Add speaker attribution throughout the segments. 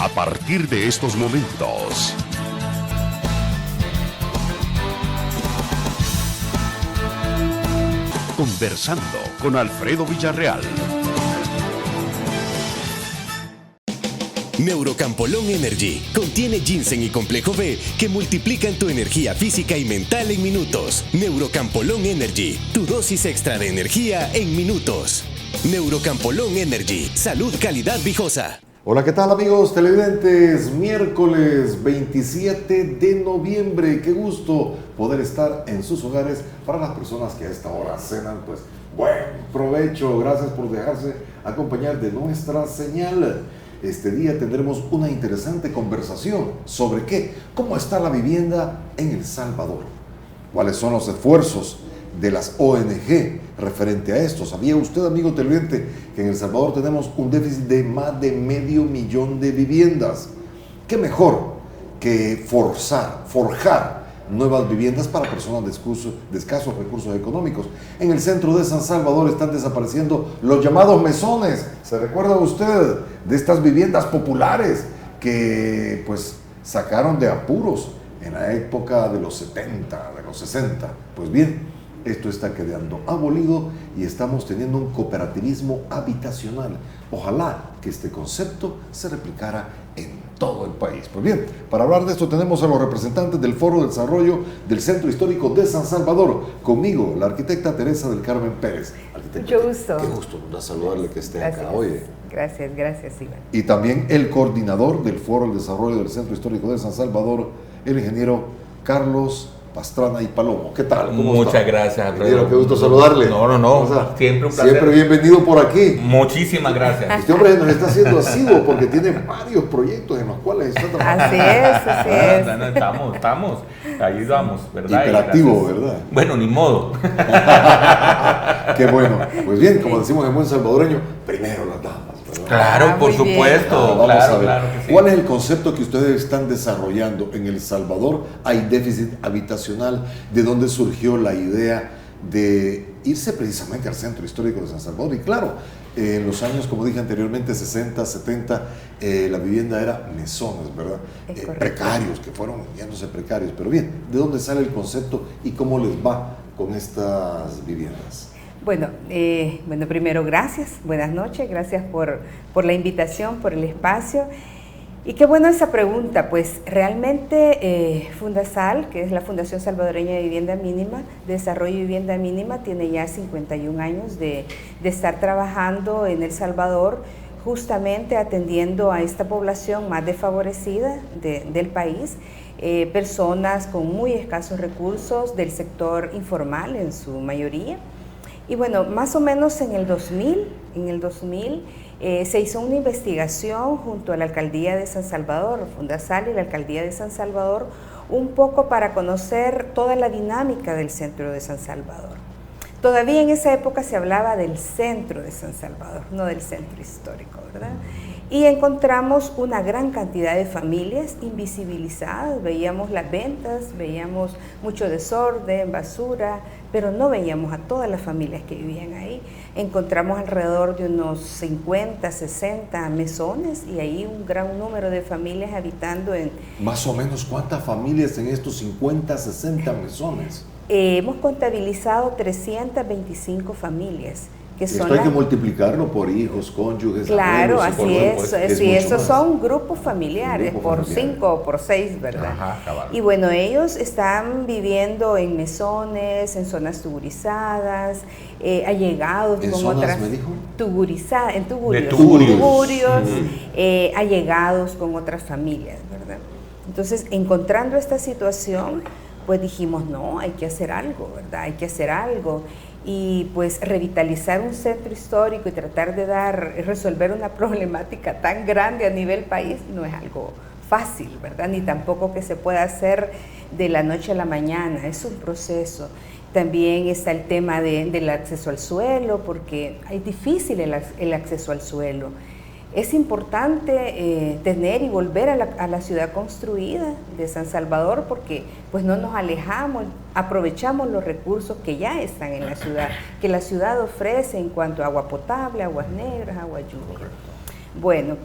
Speaker 1: a partir de estos momentos. Conversando con Alfredo Villarreal.
Speaker 2: Neurocampolón Energy contiene ginseng y complejo B que multiplican tu energía física y mental en minutos. Neurocampolón Energy, tu dosis extra de energía en minutos. Neurocampolón Energy, salud, calidad, viejosa.
Speaker 3: Hola, ¿qué tal amigos televidentes? Miércoles 27 de noviembre. Qué gusto poder estar en sus hogares. Para las personas que a esta hora cenan, pues buen provecho. Gracias por dejarse acompañar de nuestra señal. Este día tendremos una interesante conversación sobre cómo está la vivienda en El Salvador. ¿Cuáles son los esfuerzos de las ONG referente a esto? ¿Sabía usted, amigo televidente, que en El Salvador tenemos un déficit de más de 500,000 de viviendas? ¿Qué mejor que forjar nuevas viviendas para personas de escasos recursos económicos? En el centro de San Salvador están desapareciendo los llamados mesones. ¿Se recuerda usted de estas viviendas populares que pues sacaron de apuros en la época de los 70, de los 60? Pues bien, esto está quedando abolido y estamos teniendo un cooperativismo habitacional. Ojalá que este concepto se replicara en todo el país. Pues bien, para hablar de esto tenemos a los representantes del Foro de Desarrollo del Centro Histórico de San Salvador. Conmigo, la arquitecta Teresa del Carmen Pérez.
Speaker 4: Arquitecta, mucho gusto.
Speaker 3: Qué gusto saludarle que esté acá hoy.
Speaker 4: Gracias, Iván.
Speaker 3: Y también el coordinador del Foro de Desarrollo del Centro Histórico de San Salvador, el ingeniero Carlos Pastrana y Palomo. ¿Qué tal?
Speaker 5: Muchas gracias, Alfredo.
Speaker 3: Qué gusto saludarle.
Speaker 5: No. Siempre un placer.
Speaker 3: Siempre bienvenido por aquí.
Speaker 5: Muchísimas gracias.
Speaker 3: Este hombre nos está haciendo asiduo porque tiene varios proyectos en los cuales está trabajando.
Speaker 4: Así es.
Speaker 5: Estamos. Ahí vamos, ¿verdad?
Speaker 3: Hiperactivo, ¿verdad?
Speaker 5: Bueno, ni modo.
Speaker 3: Qué bueno. Pues bien, como decimos en buen salvadoreño, primero las damas.
Speaker 5: Claro, por supuesto.
Speaker 3: Vamos a ver.
Speaker 5: Claro que sí.
Speaker 3: ¿Cuál es el concepto que ustedes están desarrollando en El Salvador? Hay déficit habitacional. ¿De dónde surgió la idea de irse precisamente al centro histórico de San Salvador? Y claro, en los años, como dije anteriormente, 60, 70, la vivienda era mesones, ¿verdad? Precarios, que fueron yéndose precarios. Pero bien, ¿de dónde sale el concepto y cómo les va con estas viviendas?
Speaker 4: Bueno, primero gracias, buenas noches, gracias por la invitación, por el espacio. Y qué bueno esa pregunta, pues realmente Fundasal, que es la Fundación Salvadoreña de Vivienda Mínima, Desarrollo y Vivienda Mínima, tiene ya 51 años de estar trabajando en El Salvador, justamente atendiendo a esta población más desfavorecida del país, personas con muy escasos recursos del sector informal en su mayoría. Y bueno, más o menos en el 2000 se hizo una investigación junto a la Alcaldía de San Salvador, Fundasal y la Alcaldía de San Salvador, un poco para conocer toda la dinámica del centro de San Salvador. Todavía en esa época se hablaba del centro de San Salvador, no del centro histórico, ¿verdad? Y encontramos una gran cantidad de familias invisibilizadas, veíamos las ventas, veíamos mucho desorden, basura, pero no veíamos a todas las familias que vivían ahí. Encontramos alrededor de unos 50, 60 mesones y ahí un gran número de familias habitando en...
Speaker 3: Más o menos, ¿cuántas familias en estos 50, 60 mesones?
Speaker 4: Hemos contabilizado 325 familias.
Speaker 3: Esto hay que multiplicarlo por hijos, cónyuges.
Speaker 4: Claro,
Speaker 3: abuelos,
Speaker 4: así es. Esos son grupos familiares, por 5 o por 6, ¿verdad?
Speaker 5: Ajá,
Speaker 4: y bueno, ellos están viviendo en mesones, en zonas tugurizadas, allegados
Speaker 3: ¿En
Speaker 4: con
Speaker 3: zonas,
Speaker 4: otras...
Speaker 3: me dijo?
Speaker 4: Tugurizadas, en tugurios.
Speaker 5: Tugurios.
Speaker 4: Allegados con otras familias, ¿verdad? Entonces, encontrando esta situación, pues dijimos, no, hay que hacer algo, ¿verdad? Hay que hacer algo. Y pues revitalizar un centro histórico y tratar de resolver una problemática tan grande a nivel país no es algo fácil, ¿verdad? Ni tampoco que se pueda hacer de la noche a la mañana, es un proceso. También está el tema del acceso al suelo, porque es difícil el acceso al suelo. Es importante tener y volver a la ciudad construida de San Salvador porque pues no nos alejamos, aprovechamos los recursos que ya están en la ciudad, que la ciudad ofrece en cuanto a agua potable, aguas negras, agua lluvia. Bueno,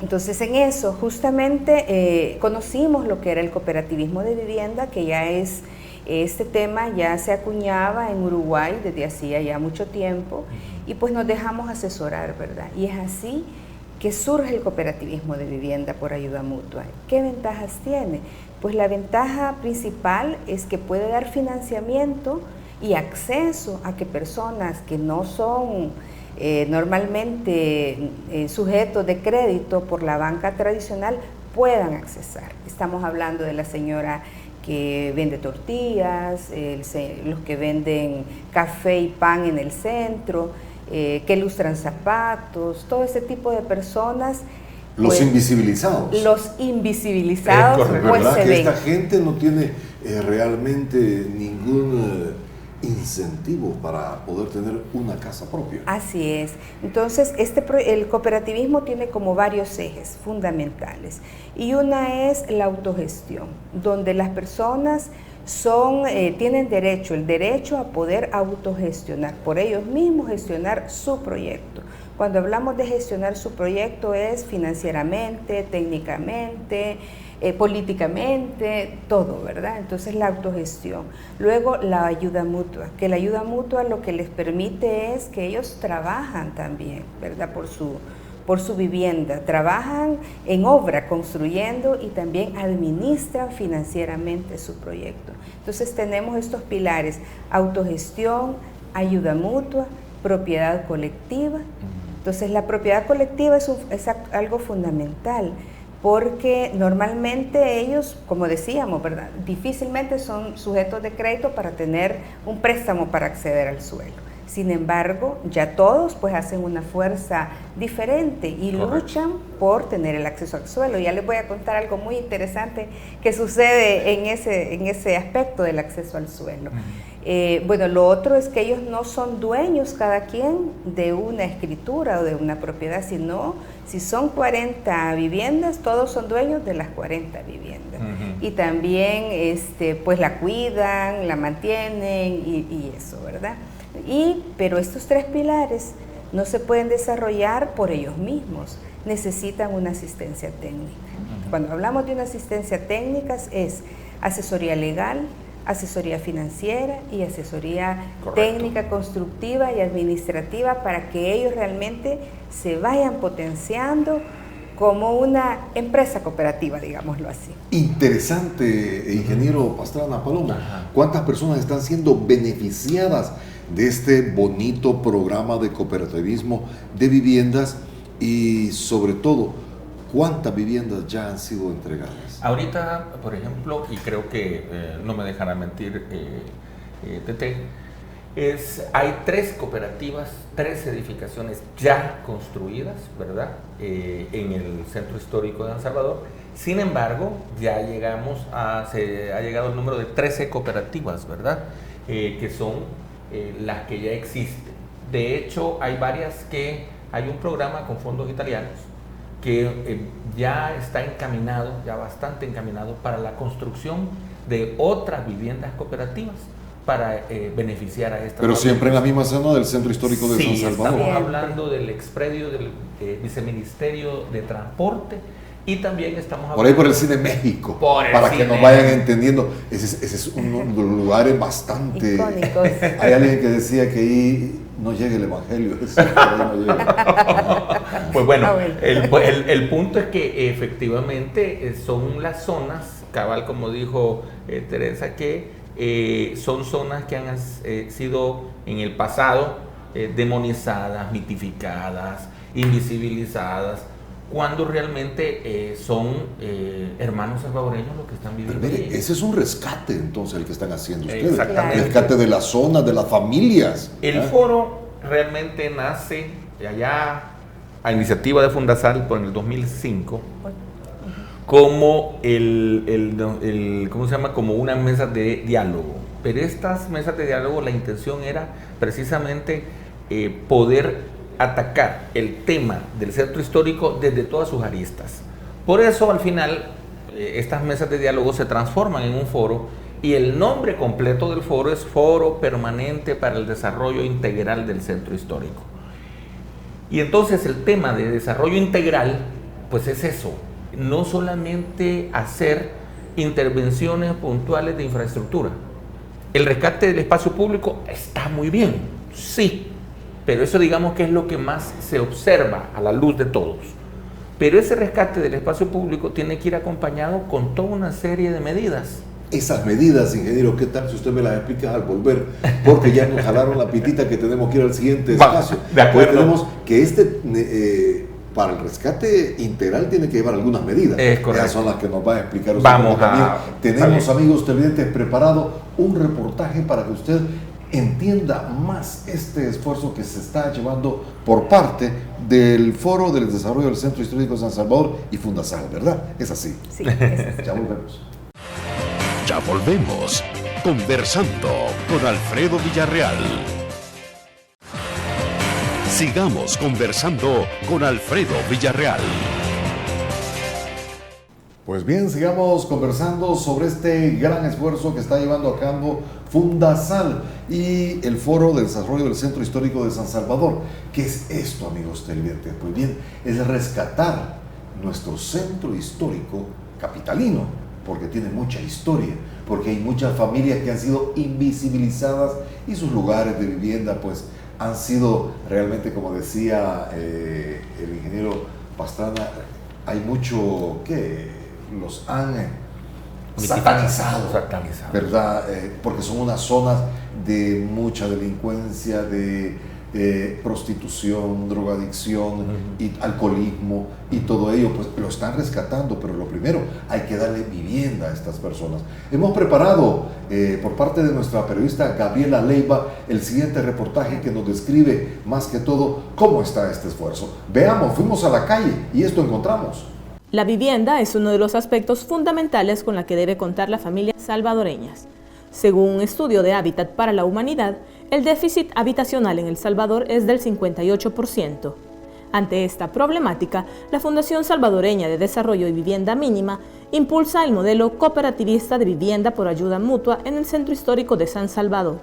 Speaker 4: Entonces en eso justamente conocimos lo que era el cooperativismo de vivienda, que ya es, este tema ya se acuñaba en Uruguay desde hacía ya mucho tiempo, y pues nos dejamos asesorar, ¿verdad? Y es así que surge el cooperativismo de vivienda por ayuda mutua. ¿Qué ventajas tiene? Pues la ventaja principal es que puede dar financiamiento y acceso a que personas que no son normalmente sujetos de crédito por la banca tradicional puedan accesar. Estamos hablando de la señora que vende tortillas, los que venden café y pan en el centro, que lustran zapatos, todo ese tipo de personas.
Speaker 3: Los
Speaker 4: pues,
Speaker 3: invisibilizados.
Speaker 4: Los invisibilizados,
Speaker 3: pues
Speaker 4: pues se
Speaker 3: que
Speaker 4: ven.
Speaker 3: esta gente no tiene realmente ningún incentivo para poder tener una casa propia.
Speaker 4: Así es. Entonces, el cooperativismo tiene como varios ejes fundamentales. Y una es la autogestión, donde las personas tienen el derecho a poder autogestionar, por ellos mismos gestionar su proyecto. Cuando hablamos de gestionar su proyecto es financieramente, técnicamente, políticamente, todo, ¿verdad? Entonces la autogestión. Luego la ayuda mutua, que la ayuda mutua lo que les permite es que ellos trabajan también, ¿verdad? Por su vivienda, trabajan en obra, construyendo y también administran financieramente su proyecto. Entonces tenemos estos pilares: autogestión, ayuda mutua, propiedad colectiva. Entonces la propiedad colectiva es algo fundamental, porque normalmente ellos, como decíamos, ¿verdad?, difícilmente son sujetos de crédito para tener un préstamo para acceder al suelo. Sin embargo, ya todos pues hacen una fuerza diferente y luchan por tener el acceso al suelo. Ya les voy a contar algo muy interesante que sucede en ese aspecto del acceso al suelo. Bueno, lo otro es que ellos no son dueños cada quien de una escritura o de una propiedad, sino si son 40 viviendas, todos son dueños de las 40 viviendas. Y también pues la cuidan, la mantienen y eso, ¿verdad? Pero estos tres pilares no se pueden desarrollar por ellos mismos, necesitan una asistencia técnica. Cuando hablamos de una asistencia técnica es asesoría legal, asesoría financiera y asesoría técnica, constructiva y administrativa, para que ellos realmente se vayan potenciando como una empresa cooperativa, digámoslo así.
Speaker 3: Interesante, ingeniero Pastrana Palomo. ¿Cuántas personas están siendo beneficiadas de este bonito programa de cooperativismo de viviendas y, sobre todo, cuántas viviendas ya han sido entregadas?
Speaker 5: Ahorita, por ejemplo, y creo que no me dejará mentir Tete, hay 3 cooperativas, 3 edificaciones ya construidas, ¿verdad?, en el centro histórico de San Salvador. Sin embargo, ya ha llegado el número de 13 cooperativas, ¿verdad?, que son las que ya existen. De hecho, hay hay un programa con fondos italianos que ya está encaminado, ya bastante encaminado, para la construcción de otras viviendas cooperativas para beneficiar a estas.
Speaker 3: Pero siempre en la misma zona del centro histórico de San Salvador.
Speaker 5: Estamos hablando del expredio del Viceministerio de Transporte, y también estamos hablando...
Speaker 3: Por ahí por el Cine México, para que nos vayan entendiendo. Ese es uno de los lugares bastante
Speaker 4: icónicos.
Speaker 3: Hay alguien que decía que ahí no llega el evangelio.
Speaker 5: Pues bueno, el punto es que efectivamente son las zonas, cabal, como dijo Teresa, que son zonas que han sido en el pasado demonizadas, mitificadas, invisibilizadas, cuando realmente son hermanos salvadoreños los que están viviendo.
Speaker 3: Pero mire, ese es un rescate entonces el que están haciendo ustedes.
Speaker 5: Exactamente.
Speaker 3: Rescate de la zona, de las familias.
Speaker 5: El foro realmente nace allá a iniciativa de Fundasal por el 2005 como ¿cómo se llama? Como una mesa de diálogo. Pero estas mesas de diálogo, la intención era precisamente poder atacar el tema del centro histórico desde todas sus aristas. Por eso, al final, estas mesas de diálogo se transforman en un foro, y el nombre completo del foro es Foro Permanente para el Desarrollo Integral del Centro Histórico. Y entonces el tema de desarrollo integral pues es eso, no solamente hacer intervenciones puntuales de infraestructura. El rescate del espacio público está muy bien, sí, pero eso digamos que es lo que más se observa a la luz de todos. Pero ese rescate del espacio público tiene que ir acompañado con toda una serie de medidas.
Speaker 3: Esas medidas, ingeniero, ¿qué tal si usted me las explica al volver? Porque ya nos jalaron la pitita que tenemos que ir al siguiente espacio.
Speaker 5: De acuerdo.
Speaker 3: Pues tenemos que para el rescate integral tiene que llevar algunas medidas.
Speaker 5: Es correcto.
Speaker 3: Esas son las que nos va a explicar usted.
Speaker 5: Vamos
Speaker 3: también. Tenemos,
Speaker 5: vale,
Speaker 3: amigos televidentes, preparado un reportaje para que usted entienda más este esfuerzo que se está llevando por parte del Foro del Desarrollo del Centro Histórico de San Salvador y Fundasal, ¿verdad? Es así.
Speaker 4: Sí, es
Speaker 3: Ya volvemos.
Speaker 1: Ya volvemos, conversando con Alfredo Villarreal. Sigamos conversando con Alfredo Villarreal.
Speaker 3: Pues bien, sigamos conversando sobre este gran esfuerzo que está llevando a cabo Fundasal y el Foro de Desarrollo del Centro Histórico de San Salvador. ¿Qué es esto, amigos televidentes? Pues bien, es rescatar nuestro centro histórico capitalino, porque tiene mucha historia, porque hay muchas familias que han sido invisibilizadas y sus lugares de vivienda pues han sido realmente, como decía el ingeniero Pastrana, hay mucho que los han satanizado, ¿verdad? Porque son unas zonas de mucha delincuencia, de prostitución, drogadicción y alcoholismo, y todo ello pues lo están rescatando, pero lo primero, hay que darle vivienda a estas personas. Hemos preparado por parte de nuestra periodista Gabriela Leiva el siguiente reportaje que nos describe más que todo cómo está este esfuerzo. Veamos, fuimos a la calle y esto encontramos.
Speaker 6: La vivienda es uno de los aspectos fundamentales con la que debe contar la familia salvadoreñas. Según un estudio de Hábitat para la Humanidad, el déficit habitacional en El Salvador es del 58%. Ante esta problemática, la Fundación Salvadoreña de Desarrollo y Vivienda Mínima impulsa el modelo cooperativista de vivienda por ayuda mutua en el Centro Histórico de San Salvador,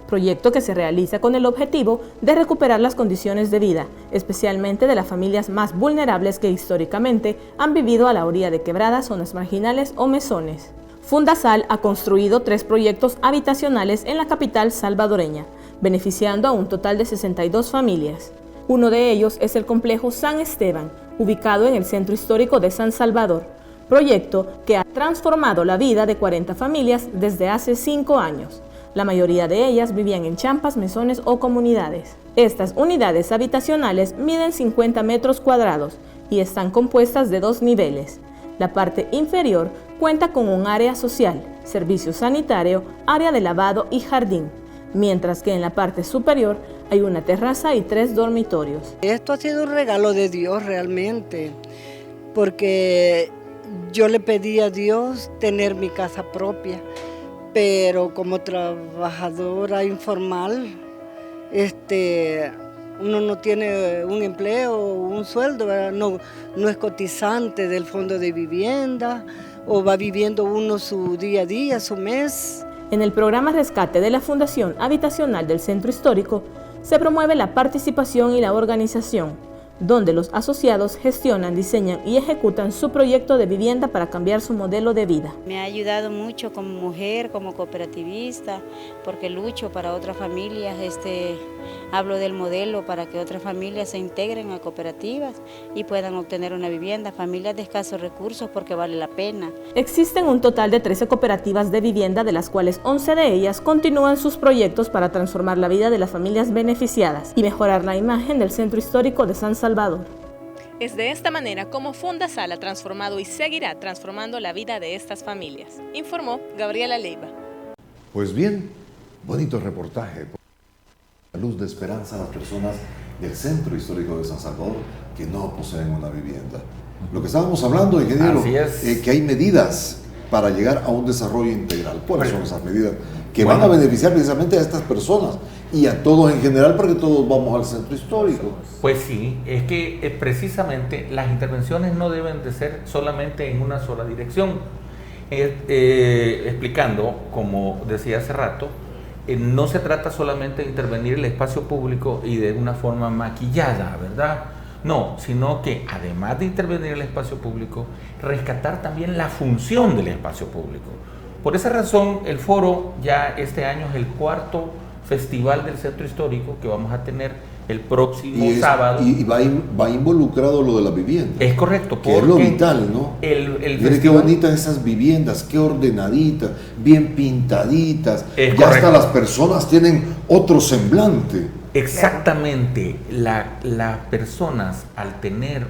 Speaker 6: proyecto que se realiza con el objetivo de recuperar las condiciones de vida, especialmente de las familias más vulnerables que históricamente han vivido a la orilla de quebradas, zonas marginales o mesones. Fundasal ha construido 3 proyectos habitacionales en la capital salvadoreña, beneficiando a un total de 62 familias. Uno de ellos es el complejo San Esteban, ubicado en el Centro Histórico de San Salvador, proyecto que ha transformado la vida de 40 familias desde hace 5 años. La mayoría de ellas vivían en champas, mesones o comunidades. Estas unidades habitacionales miden 50 metros cuadrados y están compuestas de 2 niveles. La parte inferior cuenta con un área social, servicio sanitario, área de lavado y jardín, mientras que en la parte superior hay una terraza y 3 dormitorios.
Speaker 7: Esto ha sido un regalo de Dios realmente, porque yo le pedí a Dios tener mi casa propia, pero como trabajadora informal, uno no tiene un empleo, un sueldo, ¿verdad? No es cotizante del fondo de vivienda, o va viviendo uno su día a día, su mes.
Speaker 6: En el programa Rescate de la Fundación Habitacional del Centro Histórico se promueve la participación y la organización, donde los asociados gestionan, diseñan y ejecutan su proyecto de vivienda para cambiar su modelo de vida.
Speaker 8: Me ha ayudado mucho como mujer, como cooperativista, porque lucho para otras familias, hablo del modelo para que otras familias se integren a cooperativas y puedan obtener una vivienda, familias de escasos recursos, porque vale la pena.
Speaker 6: Existen un total de 13 cooperativas de vivienda, de las cuales 11 de ellas continúan sus proyectos para transformar la vida de las familias beneficiadas y mejorar la imagen del Centro Histórico de San Salvador.
Speaker 9: Es de esta manera como Fundasal ha transformado y seguirá transformando la vida de estas familias, informó Gabriela Leiva.
Speaker 3: Pues bien, bonito reportaje. La luz de esperanza a las personas del Centro Histórico de San Salvador que no poseen una vivienda. Lo que estábamos hablando, ingeniero, que hay medidas para llegar a un desarrollo integral. ¿Cuáles son esas medidas que van a beneficiar precisamente a estas personas y a todos en general, para que todos vamos al centro histórico?
Speaker 5: Pues sí, es que precisamente las intervenciones no deben de ser solamente en una sola dirección. Explicando, como decía hace rato, no se trata solamente de intervenir el espacio público y de una forma maquillada, ¿verdad? No, sino que además de intervenir en el espacio público, rescatar también la función del espacio público. Por esa razón, el foro ya este año es el 4º Festival del Centro Histórico que vamos a tener el próximo sábado.
Speaker 3: Y va involucrado lo de la vivienda.
Speaker 5: Es correcto.
Speaker 3: Que es lo vital, ¿no? Mire qué bonitas esas viviendas, qué ordenaditas, bien pintaditas. Ya hasta las personas tienen otro semblante.
Speaker 5: Exactamente. Las personas, al tener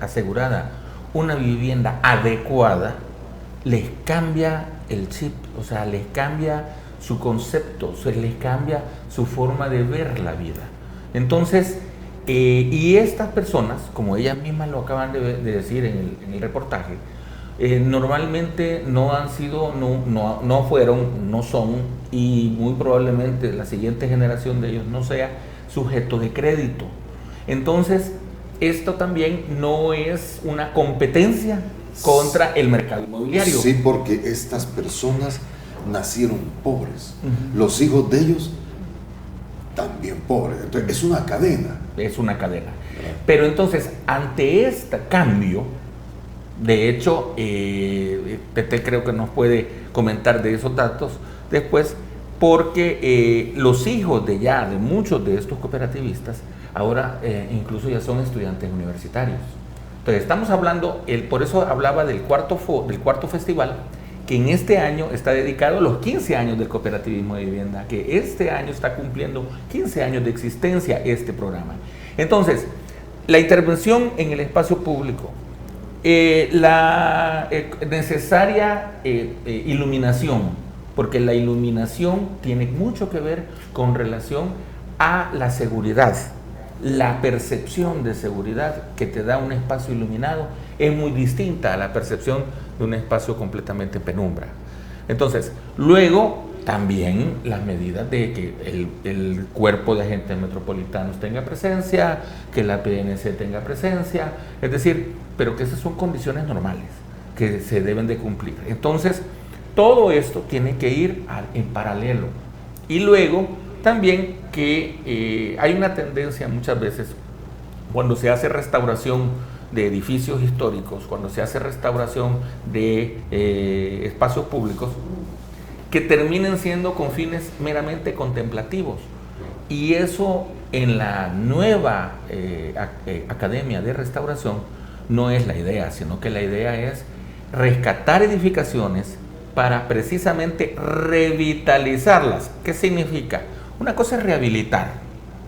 Speaker 5: asegurada una vivienda adecuada, les cambia el chip, o sea, les cambia su concepto, les cambia su forma de ver la vida. Entonces, y estas personas, como ellas mismas lo acaban de decir en el reportaje, normalmente no han sido, no fueron, no son, y muy probablemente la siguiente generación de ellos no sea sujeto de crédito. Entonces, esto también no es una competencia contra el mercado inmobiliario.
Speaker 3: Sí, porque estas personas nacieron pobres. Los hijos de ellos también pobres. Entonces, es una cadena.
Speaker 5: Es una cadena. Pero entonces, ante este cambio, de hecho, Tete creo que nos puede comentar de esos datos después, porque los hijos de muchos de estos cooperativistas, ahora incluso ya son estudiantes universitarios. Entonces, estamos hablando, por eso hablaba del cuarto festival, que en este año está dedicado a los 15 años del cooperativismo de vivienda, que este año está cumpliendo 15 años de existencia este programa. Entonces, la intervención en el espacio público, la necesaria iluminación, porque la iluminación tiene mucho que ver con relación a la seguridad. La percepción de seguridad que te da un espacio iluminado es muy distinta a la percepción de un espacio completamente en penumbra. Entonces, luego también las medidas de que el cuerpo de agentes metropolitanos tenga presencia, que la PNC tenga presencia, es decir, pero que esas son condiciones normales que se deben de cumplir. Entonces, todo esto tiene que ir en paralelo. Y luego también que hay una tendencia muchas veces cuando se hace restauración de edificios históricos, cuando se hace restauración de espacios públicos, que terminen siendo con fines meramente contemplativos. Y eso en la nueva Academia de Restauración no es la idea, sino que la idea es rescatar edificaciones para precisamente revitalizarlas. ¿Qué significa? Una cosa es rehabilitar.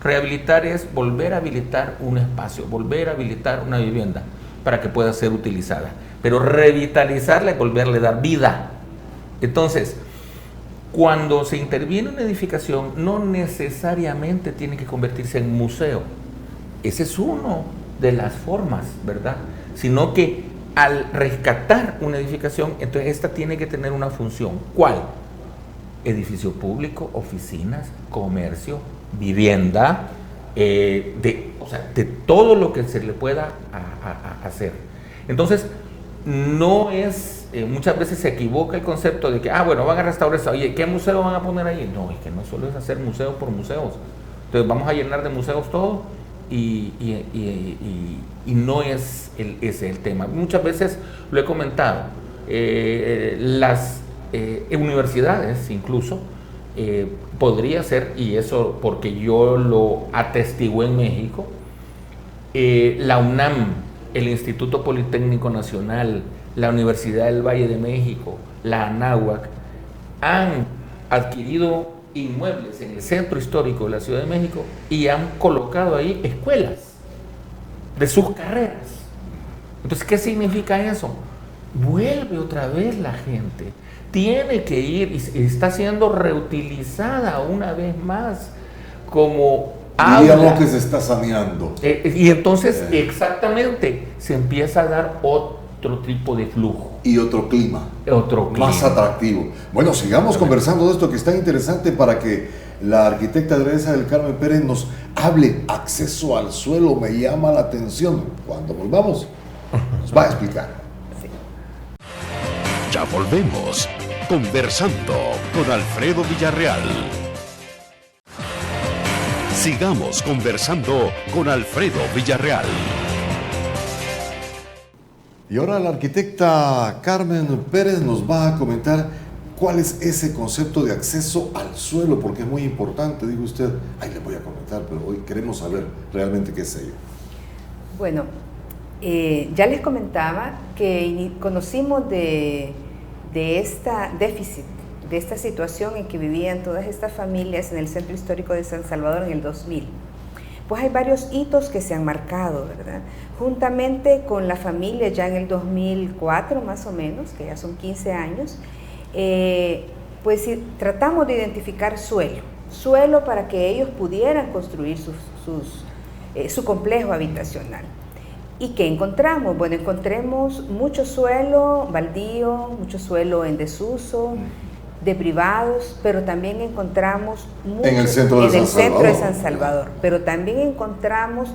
Speaker 5: Rehabilitar es volver a habilitar un espacio, volver a habilitar una vivienda para que pueda ser utilizada. Pero revitalizarla es volverle a dar vida. Entonces, cuando se interviene en una edificación, no necesariamente tiene que convertirse en museo. Esa es una de las formas, ¿verdad? Sino que al rescatar una edificación, entonces esta tiene que tener una función. ¿Cuál? Edificio público, oficinas, comercio, vivienda, de todo lo que se le pueda hacer. Entonces, no es, muchas veces se equivoca el concepto de que, bueno, van a restaurar eso. Oye, ¿qué museo van a poner ahí? No, es que no solo es hacer museo por museos. Entonces, vamos a llenar de museos todo y no es ese el tema. Muchas veces lo he comentado, las universidades incluso, podría ser, y eso porque yo lo atestigué en México, la UNAM, el Instituto Politécnico Nacional, la Universidad del Valle de México, la Anáhuac, han adquirido inmuebles en el centro histórico de la Ciudad de México y han colocado ahí escuelas de sus carreras. Entonces, ¿qué significa eso? Vuelve otra vez la gente, tiene que ir y está siendo reutilizada una vez más como
Speaker 3: diríamos que se está saneando.
Speaker 5: Y entonces exactamente se empieza a dar otro tipo de flujo.
Speaker 3: Y otro clima. Más atractivo. Bueno, sigamos conversando de esto que está interesante para que la arquitecta Teresa del Carmen Pérez nos hable. Acceso al suelo me llama la atención. Cuando volvamos, nos va a explicar.
Speaker 1: Sí. Ya volvemos. Conversando con Alfredo Villarreal. Sigamos conversando con Alfredo Villarreal.
Speaker 3: Y ahora la arquitecta Carmen Pérez nos va a comentar cuál es ese concepto de acceso al suelo, porque es muy importante, digo usted, ahí le voy a comentar, pero hoy queremos saber realmente qué es ello.
Speaker 4: Bueno, ya les comentaba que conocimos de esta déficit, de esta situación en que vivían todas estas familias en el Centro Histórico de San Salvador en el 2000. Pues hay varios hitos que se han marcado, ¿verdad? Juntamente con la familia ya en el 2004 más o menos, que ya son 15 años, pues tratamos de identificar suelo para que ellos pudieran construir su complejo habitacional. ¿Y qué encontramos? Bueno, encontremos mucho suelo baldío, mucho suelo en desuso, de privados, pero también encontramos mucho
Speaker 3: en el centro de
Speaker 4: San Salvador, pero también encontramos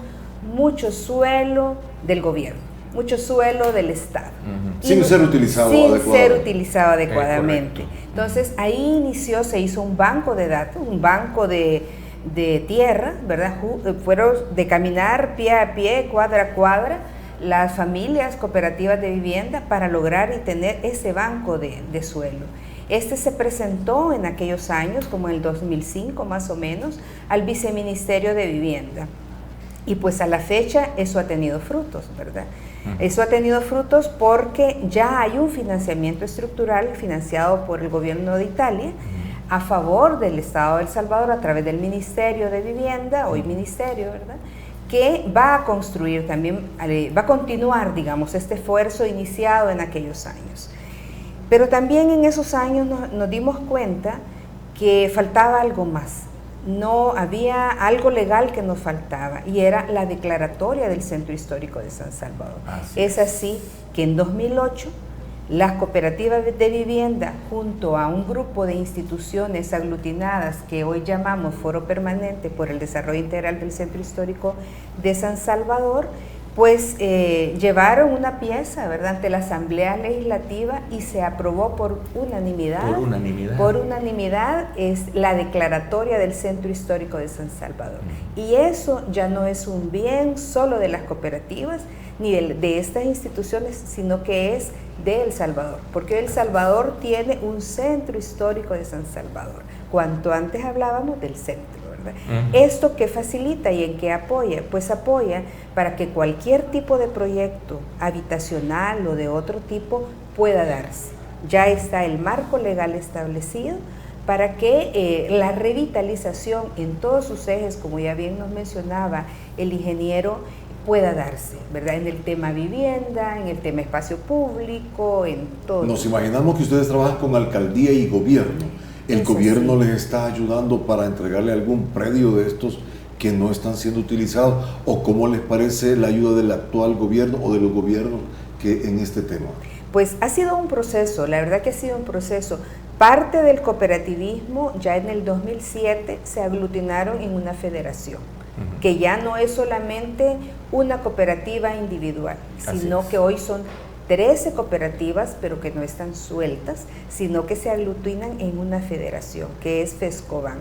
Speaker 4: mucho suelo del gobierno, mucho suelo del Estado.
Speaker 3: Sin ser utilizado
Speaker 4: adecuadamente. Entonces ahí se hizo un banco de datos, un banco de tierra, ¿verdad? Fueron de caminar pie a pie, cuadra a cuadra, las familias cooperativas de vivienda para lograr y tener ese banco de suelo. Este se presentó en aquellos años, como en el 2005 más o menos, al Viceministerio de Vivienda. Y pues a la fecha eso ha tenido frutos, ¿verdad? Eso ha tenido frutos porque ya hay un financiamiento estructural financiado por el gobierno de Italia a favor del Estado de El Salvador a través del Ministerio de Vivienda, hoy Ministerio, ¿verdad?, que va a construir también, va a continuar, digamos, este esfuerzo iniciado en aquellos años. Pero también en esos años nos dimos cuenta que faltaba algo más. No había algo legal que nos faltaba y era la declaratoria del Centro Histórico de San Salvador. Es así que en 2008 las cooperativas de vivienda junto a un grupo de instituciones aglutinadas que hoy llamamos Foro Permanente por el Desarrollo Integral del Centro Histórico de San Salvador, pues llevaron una pieza, ¿verdad?, ante la Asamblea Legislativa y se aprobó por unanimidad. Por unanimidad es la declaratoria del Centro Histórico de San Salvador. Y eso ya no es un bien solo de las cooperativas ni de estas instituciones, sino que es de El Salvador, porque El Salvador tiene un Centro Histórico de San Salvador. Cuanto antes hablábamos del centro. ¿Esto qué facilita y en qué apoya? Pues apoya para que cualquier tipo de proyecto habitacional o de otro tipo pueda darse. Ya está el marco legal establecido para que la revitalización en todos sus ejes, como ya bien nos mencionaba el ingeniero, pueda darse, ¿verdad? En el tema vivienda, en el tema espacio público, en todo.
Speaker 3: Nos imaginamos que ustedes trabajan con alcaldía y gobierno. ¿El gobierno les está ayudando para entregarle algún predio de estos que no están siendo utilizados? ¿O cómo les parece la ayuda del actual gobierno o de los gobiernos que en este tema?
Speaker 4: Pues ha sido un proceso, la verdad que ha sido un proceso. Parte del cooperativismo ya en el 2007 se aglutinaron en una federación, que ya no es solamente una cooperativa individual, sino que hoy son 13 cooperativas, pero que no están sueltas, sino que se aglutinan en una federación, que es FESCOBAN.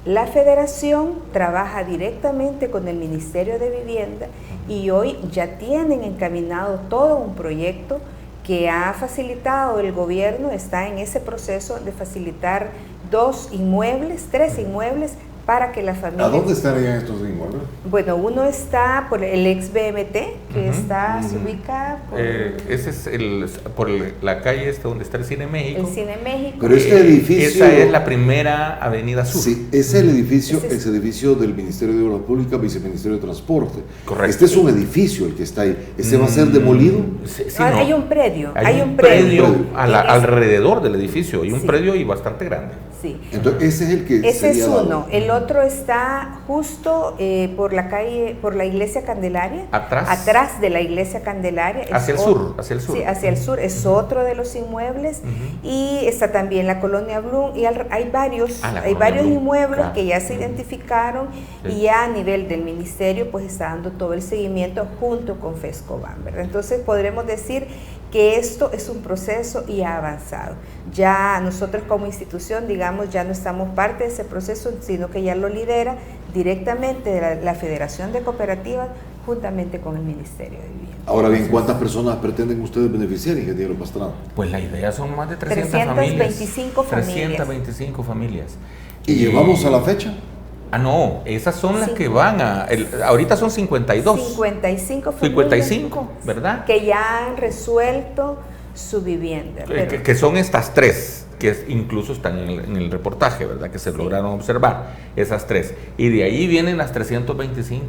Speaker 4: La federación trabaja directamente con el Ministerio de Vivienda y hoy ya tienen encaminado todo un proyecto que ha facilitado el gobierno, está en ese proceso de facilitar 3 inmuebles, para que la familia...
Speaker 3: ¿A dónde estarían estos inmuebles?
Speaker 4: Bueno, uno está por el ex BMT, que se ubica por...
Speaker 5: ese es por la calle donde está el Cine México.
Speaker 4: El Cine México.
Speaker 3: Pero este edificio...
Speaker 5: Esa es la primera avenida sur.
Speaker 3: Sí, es el edificio, es el edificio del Ministerio de Obras Públicas, Viceministerio de Transporte.
Speaker 5: Correcto.
Speaker 3: Este es un edificio el que está ahí. ¿Este va a ser demolido?
Speaker 5: Sí,
Speaker 4: hay un predio.
Speaker 5: Hay un predio alrededor del edificio. Hay un predio y bastante grande.
Speaker 4: Sí.
Speaker 3: Entonces ese es el que
Speaker 4: ese es uno. El otro está justo por la calle, por la iglesia Candelaria. Atrás de la iglesia Candelaria.
Speaker 5: Hacia el sur.
Speaker 4: Sí, hacia el sur. Es otro de los inmuebles. Y está también la colonia Blum. Y hay varios inmuebles que ya se identificaron y ya a nivel del ministerio pues está dando todo el seguimiento junto con FESCOBAN, ¿verdad? Entonces podremos decir que esto es un proceso y ha avanzado. Ya nosotros como institución, digamos, ya no estamos parte de ese proceso, sino que ya lo lidera directamente la Federación de Cooperativas juntamente con el Ministerio de Vivienda.
Speaker 3: Ahora bien, ¿cuántas personas pretenden ustedes beneficiar, ingeniero Pastrana?
Speaker 5: Pues la idea son más de
Speaker 4: 325 familias.
Speaker 5: 325 familias.
Speaker 3: ¿Y llevamos a la fecha?
Speaker 5: No, esas son las que van ahorita son 52.
Speaker 4: 55 familias.
Speaker 5: 55, ¿verdad?
Speaker 4: Que ya han resuelto su vivienda.
Speaker 5: Que son estas tres, que incluso están en el reportaje, ¿verdad? Que se lograron observar, esas tres. Y de ahí vienen las 325,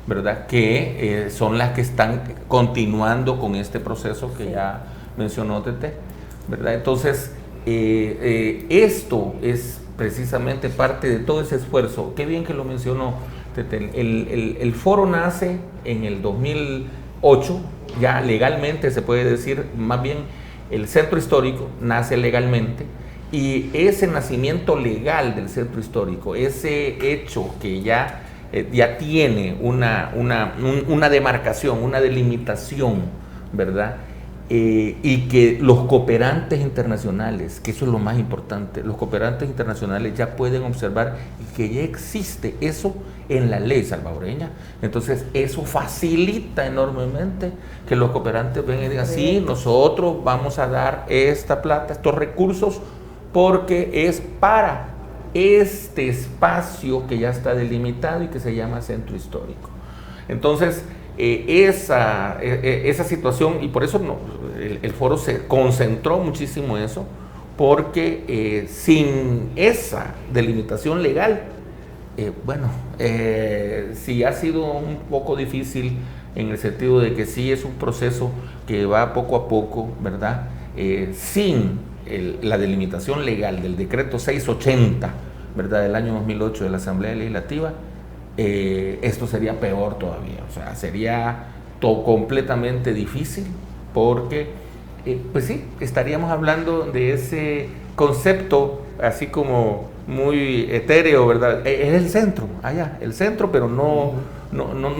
Speaker 5: ¿verdad? Que son las que están continuando con este proceso que ya mencionó Tete, ¿verdad? Entonces, esto es precisamente parte de todo ese esfuerzo. Qué bien que lo mencionó Tete. El foro nace en el 2008, ya legalmente se puede decir, más bien el centro histórico nace legalmente, y ese nacimiento legal del centro histórico, ese hecho que ya tiene una demarcación, una delimitación, ¿verdad? Y que los cooperantes internacionales, que eso es lo más importante, los cooperantes internacionales ya pueden observar que ya existe eso en la ley salvadoreña. Entonces eso facilita enormemente que los cooperantes vengan y digan, sí, nosotros vamos a dar esta plata, estos recursos, porque es para este espacio que ya está delimitado y que se llama centro histórico. Entonces, esa situación, y por eso el foro se concentró muchísimo en eso, porque sin esa delimitación legal, sí ha sido un poco difícil, en el sentido de que sí es un proceso que va poco a poco, ¿verdad? Sin la delimitación legal del decreto 680, ¿verdad?, del año 2008 de la Asamblea Legislativa, esto sería peor todavía. O sea, sería completamente difícil, porque pues sí, estaríamos hablando de ese concepto así como muy etéreo, ¿verdad? Es el centro, allá, el centro, pero no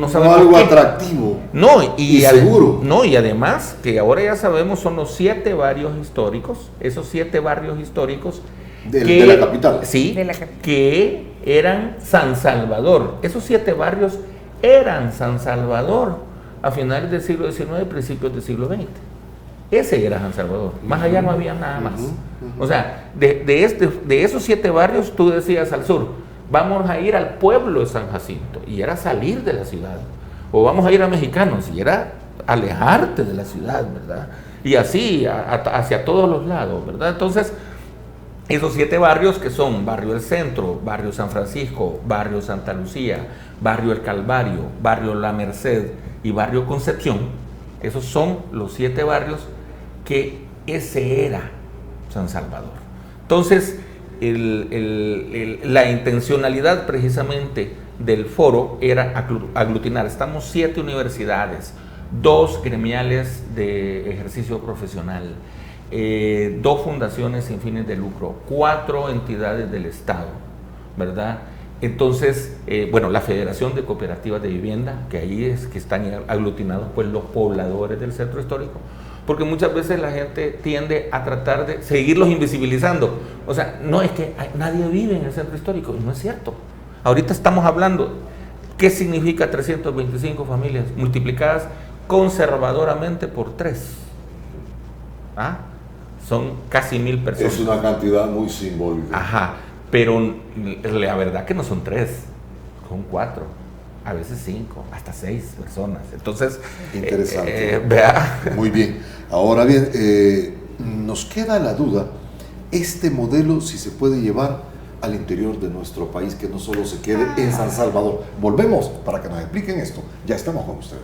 Speaker 5: sabemos
Speaker 3: algo
Speaker 5: qué.
Speaker 3: atractivo.
Speaker 5: No, y
Speaker 3: seguro.
Speaker 5: No, y además, que ahora ya sabemos, son los 7 barrios históricos, esos 7 barrios históricos
Speaker 3: de la capital.
Speaker 5: Sí,
Speaker 4: de la capital,
Speaker 5: que eran San Salvador. Esos 7 barrios eran San Salvador a finales del siglo XIX y principios del siglo XX. Ese era San Salvador. Más allá no había nada más. O sea, de esos 7 barrios, tú decías al sur, vamos a ir al pueblo de San Jacinto, y era salir de la ciudad. O vamos a ir a Mexicanos, y era alejarte de la ciudad, ¿verdad? Y así, hacia todos los lados, ¿verdad? Entonces, esos 7 barrios, que son Barrio El Centro, Barrio San Francisco, Barrio Santa Lucía, Barrio El Calvario, Barrio La Merced y Barrio Concepción, esos son los 7 barrios que ese era San Salvador. Entonces, la intencionalidad precisamente del foro era aglutinar. Estamos 7 universidades, 2 gremiales de ejercicio profesional, 2 fundaciones sin fines de lucro, 4 entidades del Estado, ¿verdad? Entonces, la Federación de Cooperativas de Vivienda, que ahí es que están aglutinados pues los pobladores del centro histórico, porque muchas veces la gente tiende a tratar de seguirlos invisibilizando. O sea, no es que nadie vive en el centro histórico, y no es cierto. Ahorita estamos hablando, ¿qué significa 325 familias multiplicadas conservadoramente por 3? ¿Ah? Son casi 1000 personas.
Speaker 3: Es una cantidad muy simbólica.
Speaker 5: Ajá, pero la verdad que no son 3, son 4, a veces 5, hasta 6 personas. Entonces,
Speaker 3: interesante.
Speaker 5: Vea.
Speaker 3: Muy bien. Ahora bien, nos queda la duda, este modelo si se puede llevar al interior de nuestro país, que no solo se quede en San Salvador. Volvemos para que nos expliquen esto. Ya estamos con usted.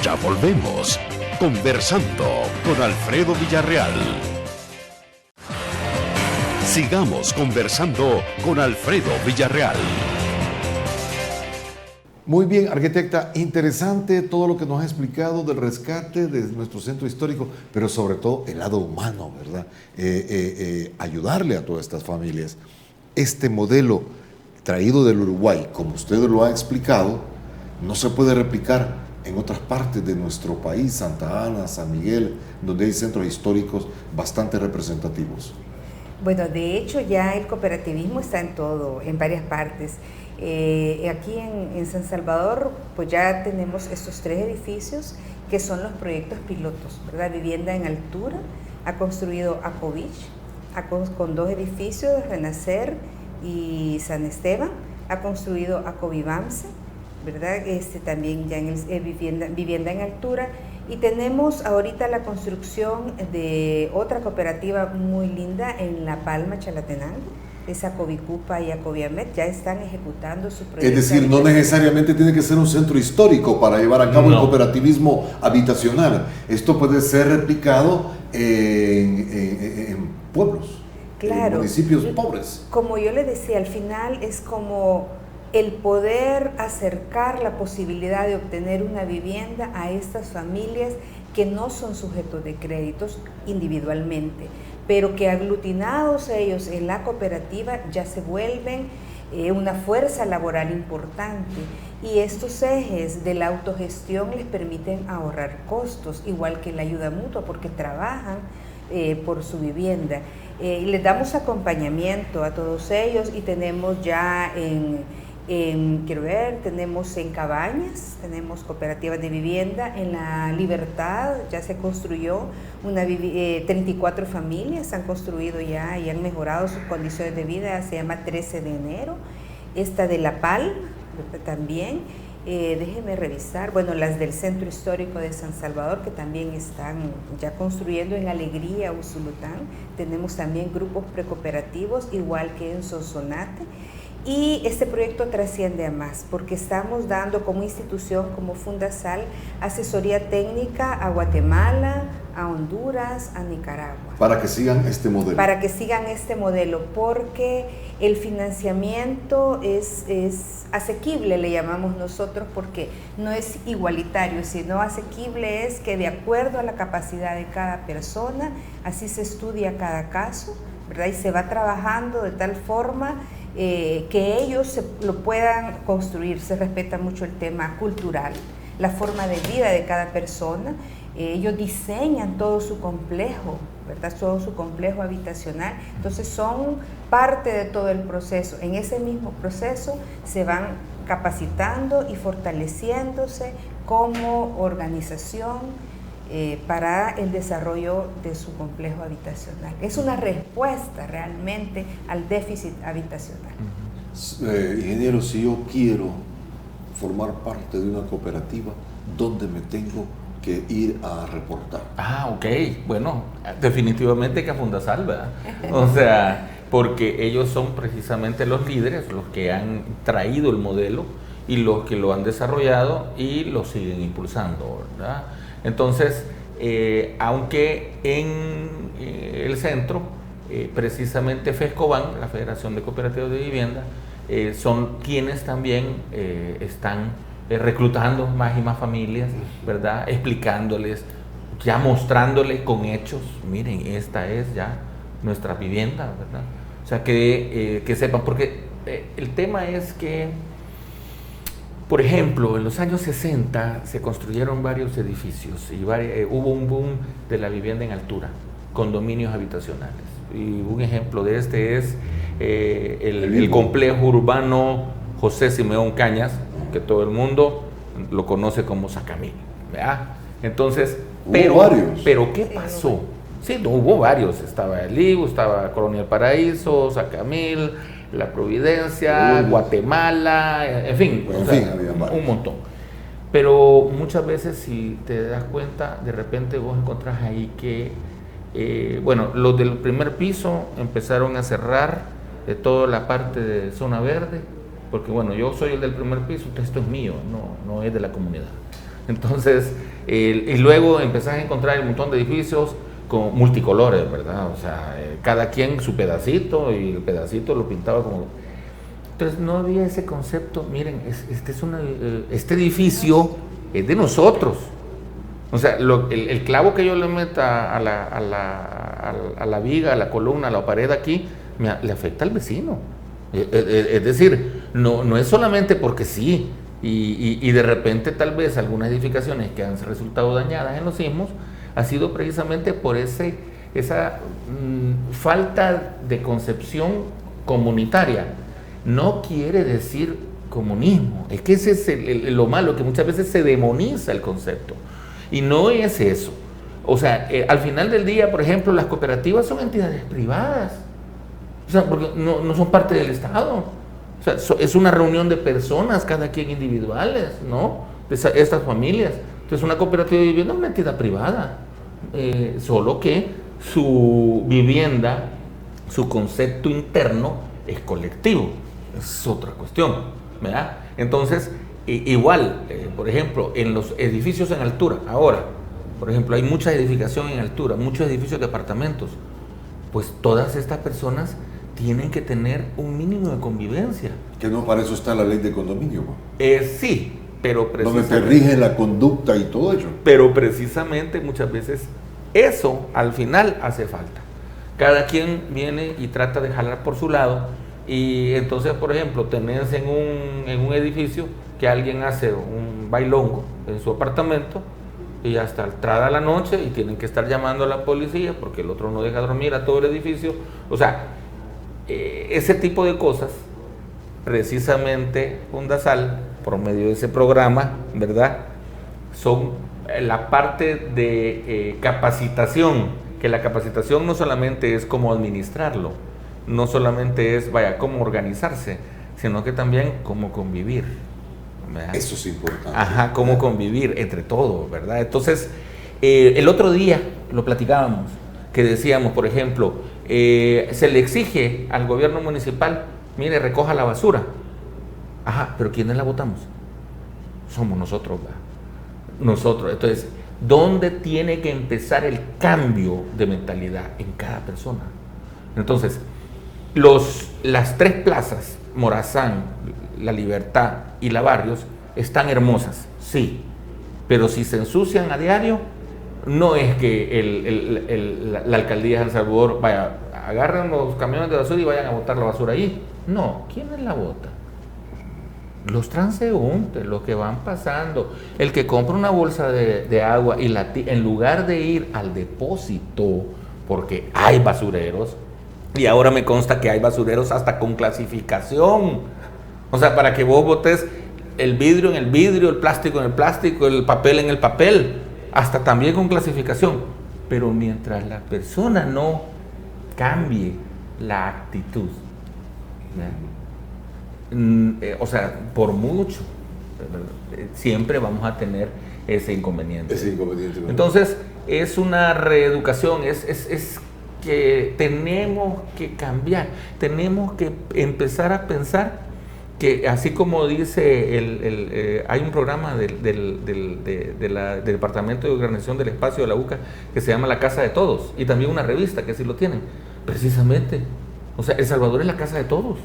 Speaker 1: Ya volvemos, conversando con Alfredo Villarreal. Sigamos conversando con Alfredo Villarreal.
Speaker 3: Muy bien, arquitecta, interesante todo lo que nos ha explicado del rescate de nuestro centro histórico, pero sobre todo el lado humano, ¿verdad? Ayudarle a todas estas familias. Este modelo traído del Uruguay, como usted lo ha explicado, no se puede replicar en otras partes de nuestro país, Santa Ana, San Miguel, donde hay centros históricos bastante representativos.
Speaker 4: Bueno, de hecho ya el cooperativismo está en varias partes. Aquí en San Salvador, pues ya tenemos estos 3 edificios que son los proyectos pilotos, ¿verdad? Vivienda en Altura, ha construido Acovich, con 2 edificios, Renacer y San Esteban, ha construido Acovivamse, ¿verdad? También ya en vivienda en Altura, y tenemos ahorita la construcción de otra cooperativa muy linda en La Palma, Chalatenango, es Acovicupa y Acoviamet, ya están ejecutando su proyecto.
Speaker 3: Es decir, no necesariamente tiene que ser un centro histórico para llevar a cabo el cooperativismo habitacional. Esto puede ser replicado en pueblos,
Speaker 4: claro,
Speaker 3: en municipios pobres.
Speaker 4: Como yo le decía, al final es como el poder acercar la posibilidad de obtener una vivienda a estas familias que no son sujetos de créditos individualmente, pero que aglutinados ellos en la cooperativa ya se vuelven una fuerza laboral importante, y estos ejes de la autogestión les permiten ahorrar costos, igual que la ayuda mutua, porque trabajan por su vivienda. Les damos acompañamiento a todos ellos, y tenemos ya quiero ver, tenemos en Cabañas, tenemos cooperativas de vivienda, en La Libertad ya se construyó 34 familias han construido ya y han mejorado sus condiciones de vida, se llama 13 de enero, esta de La Palma también, déjenme revisar, bueno, las del Centro Histórico de San Salvador, que también están ya construyendo en Alegría, Usulután, tenemos también grupos precooperativos, igual que en Sonsonate. Y este proyecto trasciende a más, porque estamos dando como institución, como Fundasal, asesoría técnica a Guatemala, a Honduras, a Nicaragua.
Speaker 3: Para que sigan este modelo.
Speaker 4: Para que sigan este modelo, porque el financiamiento es asequible, le llamamos nosotros, porque no es igualitario, sino asequible es que de acuerdo a la capacidad de cada persona, así se estudia cada caso, ¿verdad? Y se va trabajando de tal forma que ellos lo puedan construir. Se respeta mucho el tema cultural, la forma de vida de cada persona. Ellos diseñan todo su complejo, ¿verdad? Todo su complejo habitacional. Entonces son parte de todo el proceso. En ese mismo proceso se van capacitando y fortaleciéndose como organización para el desarrollo de su complejo habitacional. Es una respuesta realmente al déficit habitacional.
Speaker 3: Ingeniero, si yo quiero formar parte de una cooperativa, ¿dónde me tengo que ir a reportar?
Speaker 5: Ok, bueno, definitivamente que a Fundasal, ¿verdad? O sea, porque ellos son precisamente los líderes, los que han traído el modelo y los que lo han desarrollado y lo siguen impulsando, ¿verdad? Entonces, aunque en el centro, precisamente FESCOBAN, la Federación de Cooperativas de Vivienda, son quienes también están reclutando más y más familias, ¿verdad? Explicándoles, ya mostrándoles con hechos, miren, esta es ya nuestra vivienda, ¿verdad? O sea, que sepan, porque el tema es que, por ejemplo, en los años 60 se construyeron varios edificios y hubo un boom de la vivienda en altura, condominios habitacionales. Y un ejemplo de este es el complejo urbano José Simeón Cañas, que todo el mundo lo conoce como Sacamil, ¿verdad? Entonces, pero ¿qué pasó? Sí, no, hubo varios, estaba el IBU, estaba Colonia del Paraíso, Sacamil, La Providencia, Guatemala, en fin, un montón. Pero muchas veces, si te das cuenta, de repente vos encontrás ahí que, bueno, los del primer piso empezaron a cerrar toda la parte de zona verde, porque bueno, yo soy el del primer piso, entonces esto es mío, no es de la comunidad. Entonces, y luego empezás a encontrar un montón de edificios con multicolores, ¿verdad? O sea, cada quien su pedacito, y el pedacito lo pintaba como... Entonces no había ese concepto, miren, este edificio es de nosotros. O sea, el clavo que yo le meta a la viga, a la columna, a la pared aquí, le afecta al vecino. Es decir, no es solamente porque sí, y de repente tal vez algunas edificaciones que han resultado dañadas en los sismos, ha sido precisamente por esa falta de concepción comunitaria no quiere decir comunismo. Es que ese es lo malo, que muchas veces se demoniza el concepto. Y no es eso. O sea, al final del día, por ejemplo, las cooperativas son entidades privadas. O sea, porque no son parte del Estado. O sea, es una reunión de personas, cada quien individuales, ¿no? Estas familias. Entonces, una cooperativa de vivienda es una entidad privada. Solo que su vivienda, su concepto interno es colectivo. Es otra cuestión, ¿verdad? Entonces, igual, por ejemplo, en los edificios en altura, ahora, por ejemplo, hay mucha edificación en altura, muchos edificios de apartamentos. Pues todas estas personas tienen que tener un mínimo de convivencia.
Speaker 3: Que no para eso está la ley de condominio.
Speaker 5: Sí, pero
Speaker 3: precisamente... Donde te rige la conducta y todo ello.
Speaker 5: Pero precisamente muchas veces eso al final hace falta. Cada quien viene y trata de jalar por su lado, y entonces, por ejemplo, tenés en un edificio que alguien hace un bailongo en su apartamento y hasta entrada a la noche y tienen que estar llamando a la policía porque el otro no deja dormir a todo el edificio. O sea, ese tipo de cosas, precisamente Fundasal, por medio de ese programa, ¿verdad?, son la parte de capacitación, que la capacitación no solamente es cómo administrarlo, no solamente es, cómo organizarse, sino que también cómo convivir, ¿verdad?
Speaker 3: Eso es importante.
Speaker 5: Ajá, cómo convivir entre todos, ¿verdad? Entonces, el otro día lo platicábamos, que decíamos, por ejemplo, se le exige al gobierno municipal, mire, recoja la basura. Ajá, pero ¿quiénes la votamos? Somos nosotros, ¿verdad? Nosotros. Entonces, ¿dónde tiene que empezar el cambio de mentalidad? En cada persona. Entonces, las 3 plazas, Morazán, La Libertad y La Barrios, están hermosas, sí, pero si se ensucian a diario, no es que la alcaldía de San Salvador agarren los camiones de basura y vayan a botar la basura ahí. No, ¿quiénes la botan? Los transeúntes, los que van pasando, el que compra una bolsa de agua y en lugar de ir al depósito, porque hay basureros, y ahora me consta que hay basureros hasta con clasificación, o sea, para que vos botes el vidrio en el vidrio, el plástico en el plástico, el papel en el papel, hasta también con clasificación. Pero mientras la persona no cambie la actitud, o sea, por mucho, siempre vamos a tener ese inconveniente. Entonces, es una reeducación, es que tenemos que cambiar, tenemos que empezar a pensar que, así como dice hay un programa del Departamento de Organización del Espacio de la UCA que se llama La Casa de Todos, y también una revista que así lo tienen, precisamente. O sea, El Salvador es la casa de todos,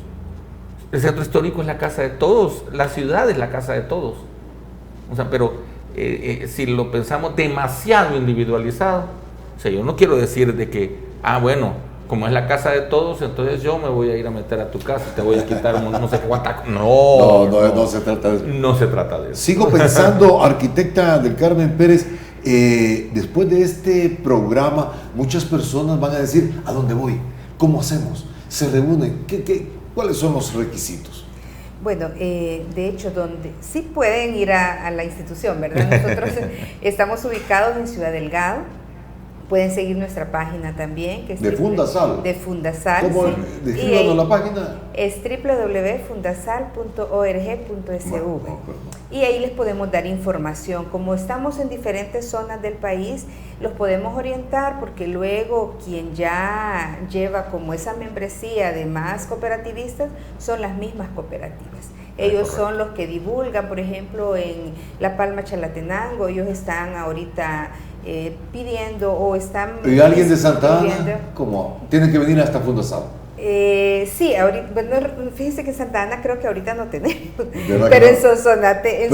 Speaker 5: el centro histórico es la casa de todos, la ciudad es la casa de todos. O sea, pero si lo pensamos demasiado individualizado, o sea, yo no quiero decir de que, bueno, como es la casa de todos, entonces yo me voy a ir a meter a tu casa y te voy a quitar no sé cuánta. No
Speaker 3: se trata de eso.
Speaker 5: No se trata de eso.
Speaker 3: Sigo pensando, arquitecta del Carmen Pérez, después de este programa, muchas personas van a decir, ¿a dónde voy? ¿Cómo hacemos? ¿Se reúnen? ¿Cuáles son los requisitos?
Speaker 4: Bueno, de hecho, donde sí pueden ir a la institución, ¿verdad? Nosotros estamos ubicados en Ciudad Delgado. Pueden seguir nuestra página también, que es
Speaker 3: de Fundasal.
Speaker 4: De Fundasal.
Speaker 3: ¿Cómo?
Speaker 4: Sí.
Speaker 3: Descríbanos la página.
Speaker 4: Es www.fundasal.org.sv. Y ahí les podemos dar información. Como estamos en diferentes zonas del país, los podemos orientar, porque luego quien ya lleva como esa membresía de más cooperativistas son las mismas cooperativas. Ellos son los que divulgan, por ejemplo, en La Palma, Chalatenango, ellos están ahorita pidiendo o están...
Speaker 3: ¿Y alguien de Santa Ana? ¿Cómo? ¿Tiene que venir hasta Fundasal?
Speaker 4: Sí, ahorita, bueno, fíjense que en Santa Ana creo que ahorita no tenemos, pero en Sonsonate,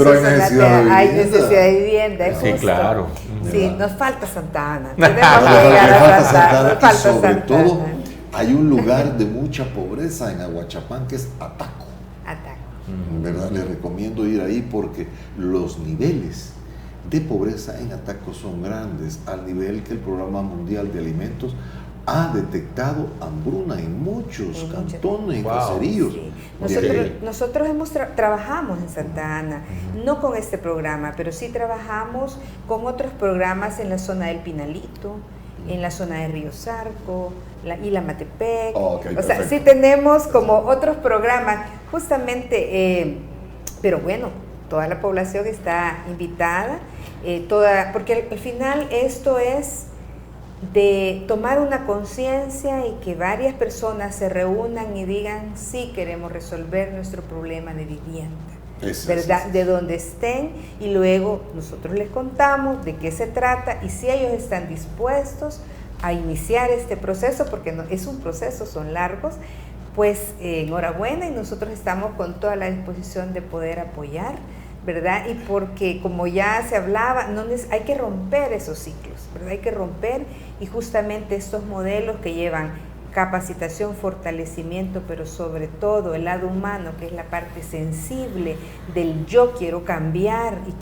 Speaker 4: hay necesidad de vivienda.
Speaker 5: Sí, claro.
Speaker 4: Sí, nos falta Santa Ana. Tenemos que llegar a Santa Ana.
Speaker 3: Y sobre todo, hay un lugar de mucha pobreza en Aguachapán que es Ataco. ¿Verdad? Les recomiendo ir ahí porque los niveles de pobreza en Ataco son grandes, al nivel que el Programa Mundial de Alimentos ha detectado hambruna en muchos cantones, en caseríos.
Speaker 4: Sí. Nosotros trabajamos en Santa Ana, no con este programa, pero sí trabajamos con otros programas en la zona del Pinalito, en la zona de Río Zarco, Isla Matepec. O sea, sí tenemos como otros programas, justamente, pero bueno, toda la población está invitada, porque al final esto es de tomar una conciencia y que varias personas se reúnan y digan, sí queremos resolver nuestro problema de vivienda, ¿verdad? De donde estén, y luego nosotros les contamos de qué se trata y si ellos están dispuestos a iniciar este proceso, porque no, es un proceso, son largos, pues enhorabuena, y nosotros estamos con toda la disposición de poder apoyar, ¿verdad? Y porque como ya se hablaba, hay que romper esos ciclos, ¿verdad? Hay que romper, y justamente estos modelos que llevan capacitación, fortalecimiento, pero sobre todo el lado humano, que es la parte sensible del yo quiero cambiar y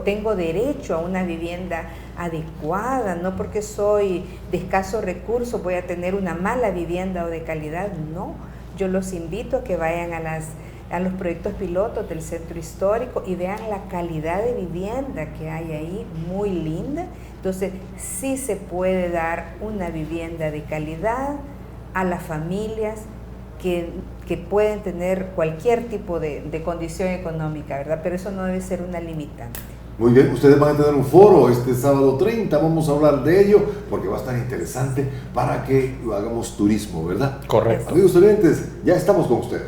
Speaker 4: tengo derecho a una vivienda adecuada, no porque soy de escasos recursos voy a tener una mala vivienda o de calidad, no. Yo los invito a que vayan a los proyectos pilotos del centro histórico y vean la calidad de vivienda que hay ahí, muy linda. Entonces, sí se puede dar una vivienda de calidad a las familias que pueden tener cualquier tipo de condición económica, ¿verdad? Pero eso no debe ser una limitante.
Speaker 3: Muy bien, ustedes van a tener un foro este sábado 30, vamos a hablar de ello, porque va a estar interesante para que hagamos turismo, ¿verdad?
Speaker 5: Correcto.
Speaker 3: Amigos oyentes, ya estamos con ustedes.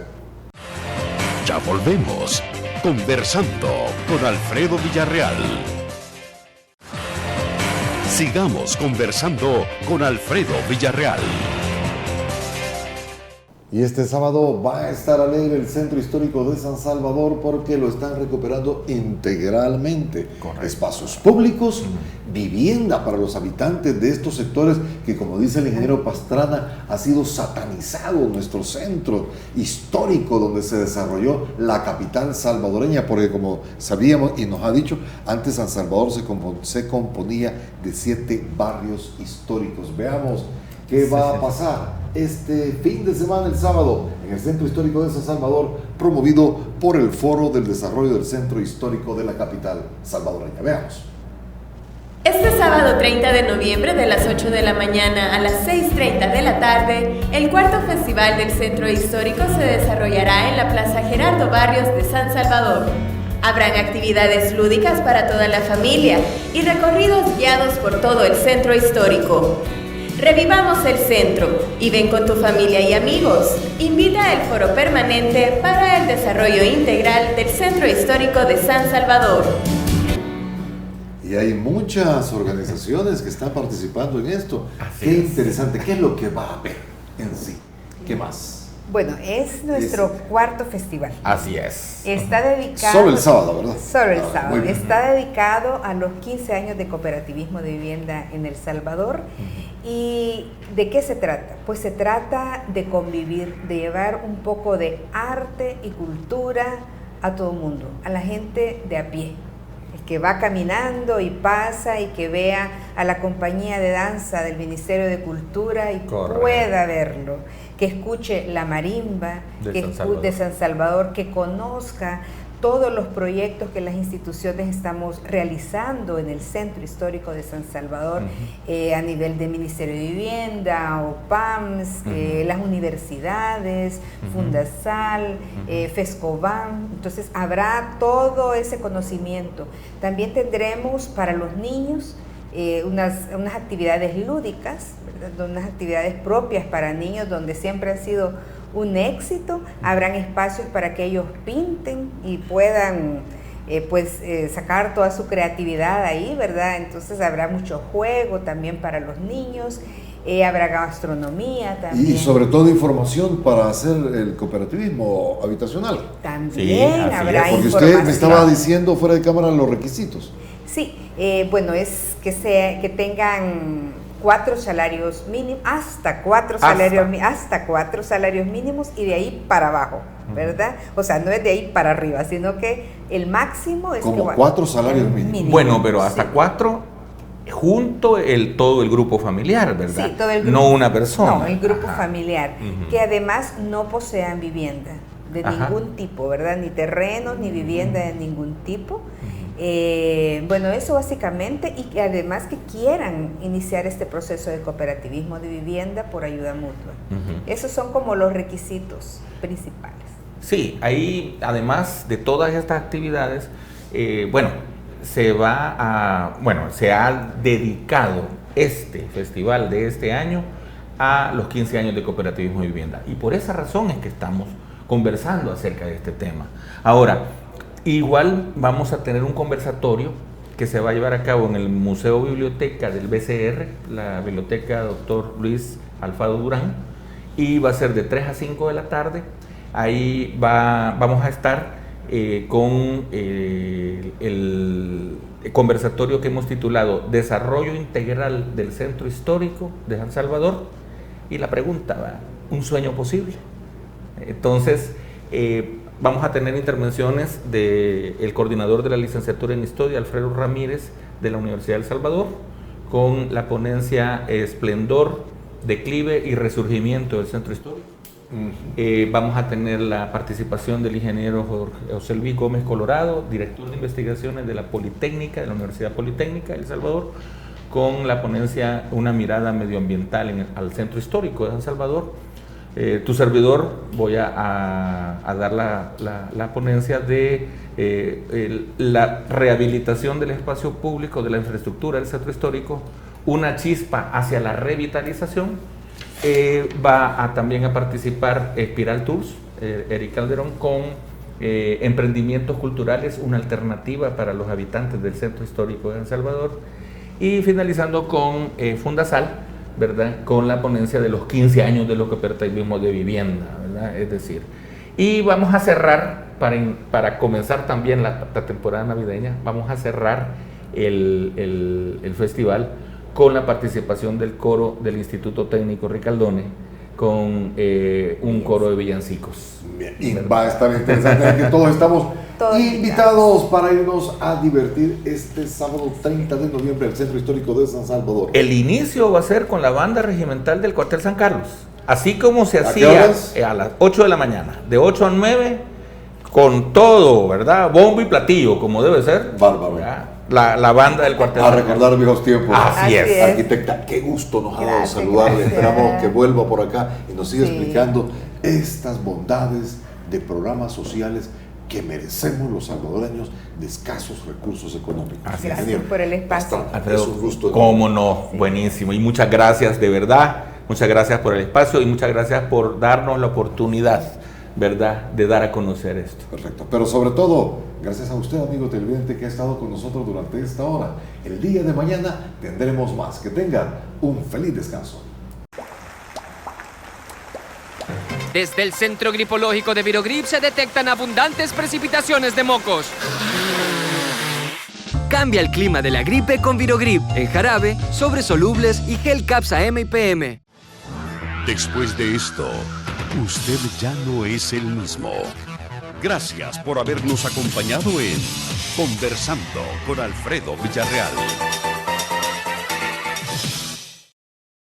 Speaker 1: Ya volvemos, conversando con Alfredo Villarreal. Sigamos conversando con Alfredo Villarreal.
Speaker 3: Y este sábado va a estar alegre el Centro Histórico de San Salvador porque lo están recuperando integralmente.
Speaker 5: Correcto.
Speaker 3: Espacios públicos, vivienda para los habitantes de estos sectores que, como dice el ingeniero Pastrana, ha sido satanizado nuestro centro histórico donde se desarrolló la capital salvadoreña, porque como sabíamos y nos ha dicho, antes San Salvador se componía de 7 barrios históricos. Veamos qué va a pasar este fin de semana, el sábado, en el Centro Histórico de San Salvador, promovido por el Foro del Desarrollo del Centro Histórico de la capital salvadoreña. Veamos.
Speaker 10: Este sábado 30 de noviembre, de las 8 de la mañana a las 6:30 de la tarde, el cuarto Festival del Centro Histórico se desarrollará en la Plaza Gerardo Barrios de San Salvador. Habrán actividades lúdicas para toda la familia y recorridos guiados por todo el centro histórico. Revivamos el centro y ven con tu familia y amigos. Invita al Foro Permanente para el Desarrollo Integral del Centro Histórico de San Salvador.
Speaker 3: Y hay muchas organizaciones que están participando en esto.
Speaker 5: Así
Speaker 3: Qué
Speaker 5: es.
Speaker 3: interesante. ¿Qué es lo que va a haber en sí? ¿Qué más?
Speaker 4: Bueno, es nuestro cuarto festival.
Speaker 5: Así es.
Speaker 4: Está dedicado...
Speaker 3: Solo el sábado, ¿verdad?
Speaker 4: Solo el
Speaker 3: Muy
Speaker 4: sábado.
Speaker 3: bien.
Speaker 4: Está dedicado a los 15 años de cooperativismo de vivienda en El Salvador. ¿Y de qué se trata? Pues se trata de convivir, de llevar un poco de arte y cultura a todo el mundo, a la gente de a pie. El que va caminando y pasa y que vea a la compañía de danza del Ministerio de Cultura y
Speaker 5: Correcto.
Speaker 4: pueda verlo, que escuche la marimba de San Salvador, que conozca todos los proyectos que las instituciones estamos realizando en el Centro Histórico de San Salvador, a nivel de Ministerio de Vivienda, OPAMS, las universidades, Fundasal, FESCOBAN. Entonces habrá todo ese conocimiento. También tendremos para los niños unas actividades lúdicas, ¿verdad? Unas actividades propias para niños donde siempre han sido un éxito. Habrán espacios para que ellos pinten y puedan sacar toda su creatividad ahí, ¿verdad? Entonces habrá mucho juego también para los niños, habrá gastronomía también.
Speaker 3: Y sobre todo información para hacer el cooperativismo habitacional.
Speaker 4: También
Speaker 5: Sí,
Speaker 4: habrá
Speaker 3: Porque
Speaker 4: información.
Speaker 3: usted me estaba diciendo fuera de cámara los requisitos.
Speaker 4: Sí, bueno, es que tengan 4 salarios mínimos, hasta 4 salarios mínimos y de ahí para abajo, ¿verdad? O sea, no es de ahí para arriba, sino que el máximo es
Speaker 3: como 4 salarios mínimos.
Speaker 5: Bueno, pero hasta 4 junto todo el grupo familiar, ¿verdad?
Speaker 4: Sí, todo el grupo,
Speaker 5: no una persona.
Speaker 4: No, el grupo familiar, que además no posean vivienda de ningún tipo, ¿verdad? Ni terrenos, ni vivienda de ningún tipo. Bueno, eso básicamente, y que además que quieran iniciar este proceso de cooperativismo de vivienda por ayuda mutua. Esos son como los requisitos principales.
Speaker 5: Sí, ahí además de todas estas actividades, se ha dedicado este festival de este año a los 15 años de cooperativismo de vivienda, y por esa razón es que estamos conversando acerca de este tema. Ahora, igual vamos a tener un conversatorio que se va a llevar a cabo en el Museo Biblioteca del BCR, la Biblioteca Dr. Luis Alfaro Durán, y va a ser de 3 a 5 de la tarde. Ahí vamos a estar con el conversatorio que hemos titulado Desarrollo Integral del Centro Histórico de San Salvador, y la pregunta, ¿un sueño posible? Entonces, vamos a tener intervenciones del coordinador de la licenciatura en Historia, Alfredo Ramírez, de la Universidad de El Salvador, con la ponencia Esplendor, Declive y Resurgimiento del Centro Histórico. Vamos a tener la participación del ingeniero José Luis Gómez Colorado, director de investigaciones de la Politécnica, de la Universidad Politécnica de El Salvador, con la ponencia Una mirada medioambiental al Centro Histórico de San Salvador. Tu servidor voy a dar la ponencia de la rehabilitación del espacio público, de la infraestructura del centro histórico, una chispa hacia la revitalización. Va también a participar Espiral Tours, Eric Calderón, con emprendimientos culturales, una alternativa para los habitantes del centro histórico de San Salvador, y finalizando con Fundasal, ¿verdad?, con la ponencia de los 15 años de los cooperativismos de vivienda, ¿verdad? Es decir, y vamos a cerrar, para comenzar también la temporada navideña, vamos a cerrar el festival con la participación del coro del Instituto Técnico Ricaldone, con un coro de villancicos.
Speaker 3: Bien, y va a estar interesante, que todos estamos invitados para irnos a divertir este sábado 30 de noviembre al Centro Histórico de San Salvador.
Speaker 5: El inicio va a ser con la banda regimental del cuartel San Carlos, así como se hacía a las 8 de la mañana, de 8 a 9, con todo, ¿verdad? Bombo y platillo, como debe ser.
Speaker 3: Bárbaro.
Speaker 5: La banda del cuartel.
Speaker 3: A recordar viejos tiempos.
Speaker 5: Así es.
Speaker 3: Arquitecta, qué gusto nos ha dado saludarle. Esperamos que vuelva por acá y nos siga explicando estas bondades de programas sociales que merecemos los salvadoreños de escasos recursos económicos.
Speaker 4: Gracias por el espacio.
Speaker 5: Alfredo,
Speaker 3: es un gusto.
Speaker 5: Cómo no, buenísimo. Y muchas gracias, de verdad. Muchas gracias por el espacio y muchas gracias por darnos la oportunidad, ¿verdad?, de dar a conocer esto.
Speaker 3: Perfecto. Pero sobre todo, gracias a usted, amigo televidente, que ha estado con nosotros durante esta hora. El día de mañana tendremos más. Que tengan un feliz descanso.
Speaker 11: Desde el Centro Gripológico de Virogrip se detectan abundantes precipitaciones de mocos. Cambia el clima de la gripe con Virogrip, en jarabe, sobres solubles y gel Capsa M y PM.
Speaker 1: Después de esto, usted ya no es el mismo. Gracias por habernos acompañado en Conversando con Alfredo Villarreal.